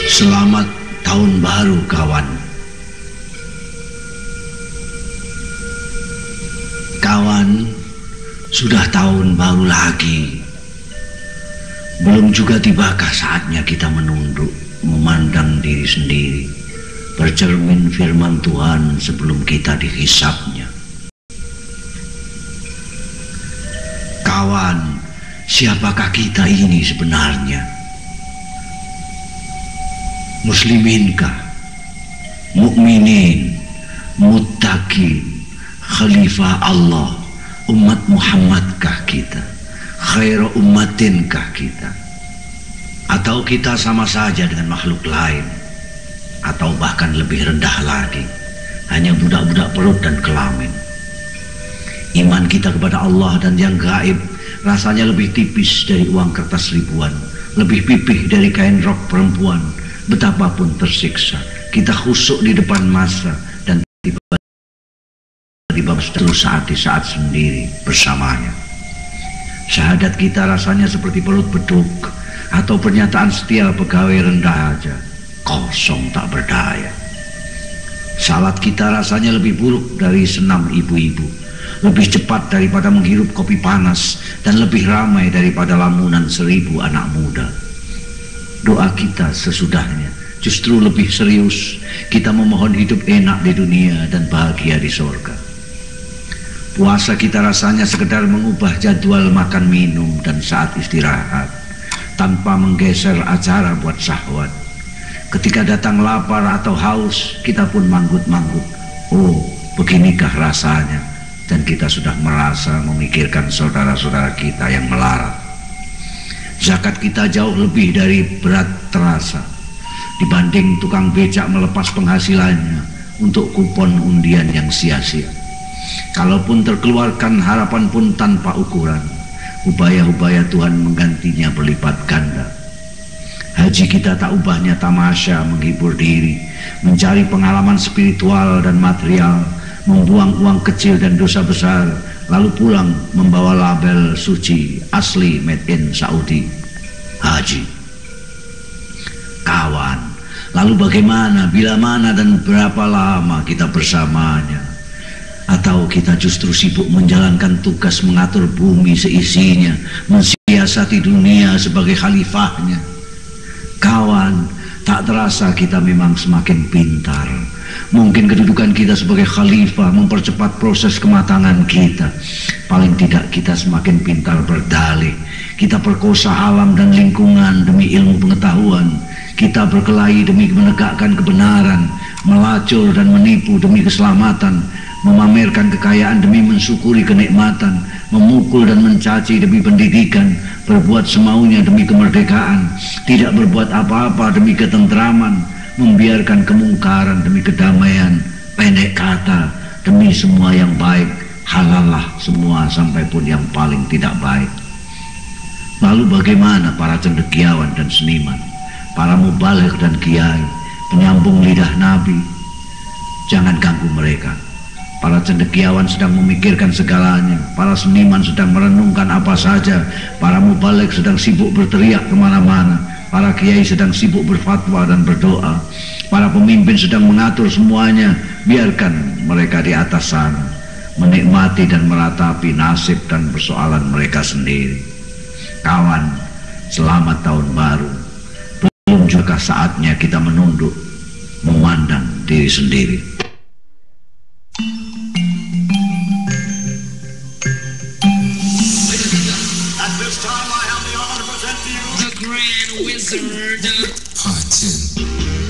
Selamat tahun baru kawan. Kawan, sudah tahun baru lagi. Belum juga tibakah saatnya kita menunduk, memandang diri sendiri, bercermin firman Tuhan sebelum kita dihisapnya. Kawan, siapakah kita ini sebenarnya? Musliminkah, mukminin, muttaqin, khalifah Allah, umat Muhammadkah kita, khairu ummatinkah kita, atau kita sama saja dengan makhluk lain, atau bahkan lebih rendah lagi, hanya budak-budak perut dan kelamin? Iman kita kepada Allah dan yang gaib rasanya lebih tipis dari uang kertas ribuan, lebih pipih dari kain rok perempuan. Betapapun tersiksa, kita khusyuk di depan masa dan tiba-tiba betul saat di saat sendiri bersamanya. Syahadat kita rasanya seperti perut beduk atau pernyataan setia pegawai rendah aja, kosong tak berdaya. Salat kita rasanya lebih buruk dari senam ibu-ibu, lebih cepat daripada menghirup kopi panas, dan lebih ramai daripada lamunan 1000 anak muda. Doa kita sesudahnya justru lebih serius. Kita memohon hidup enak di dunia dan bahagia di surga. Puasa kita rasanya sekedar mengubah jadwal makan minum dan saat istirahat, tanpa menggeser acara buat syahwat. Ketika datang lapar atau haus, kita pun manggut-manggut. Oh, beginikah rasanya? Dan kita sudah merasa memikirkan saudara-saudara kita yang melarat. Zakat kita jauh lebih dari berat terasa dibanding tukang becak melepas penghasilannya untuk kupon undian yang sia-sia. Kalaupun terkeluarkan harapan pun tanpa ukuran, upaya-upaya Tuhan menggantinya berlipat ganda. Haji kita tak ubahnya tamasya menghibur diri, mencari pengalaman spiritual dan material, membuang uang kecil dan dosa besar, lalu pulang membawa label suci asli made in Saudi, haji. Kawan, lalu bagaimana, bila mana dan berapa lama kita bersamanya? Atau kita justru sibuk menjalankan tugas mengatur bumi seisinya, mensiasati dunia sebagai khalifahnya? Kawan, tak terasa kita memang semakin pintar. Mungkin kedudukan kita sebagai khalifah mempercepat proses kematangan kita. Paling tidak kita semakin pintar berdalih. Kita perkosa alam dan lingkungan demi ilmu pengetahuan. Kita berkelahi demi menegakkan kebenaran, melacur dan menipu demi keselamatan, memamerkan kekayaan demi mensyukuri kenikmatan, memukul dan mencaci demi pendidikan, berbuat semaunya demi kemerdekaan, tidak berbuat apa-apa demi ketentraman, membiarkan kemungkaran demi kedamaian. Pendek kata, demi semua yang baik, halallah semua sampai pun yang paling tidak baik. Lalu bagaimana para cendekiawan dan seniman, para mubaligh dan kiai, penyambung lidah Nabi? Jangan ganggu mereka. Para cendekiawan sedang memikirkan segalanya, para seniman sedang merenungkan apa saja, para mubaligh sedang sibuk berteriak kemana-mana, para kiai sedang sibuk berfatwa dan berdoa, para pemimpin sedang mengatur semuanya. Biarkan mereka di atas sana menikmati dan meratapi nasib dan persoalan mereka sendiri. Kawan, selamat tahun baru. Belum juga saatnya kita menunduk, memandang diri sendiri. The Grand Wizard. Part 2.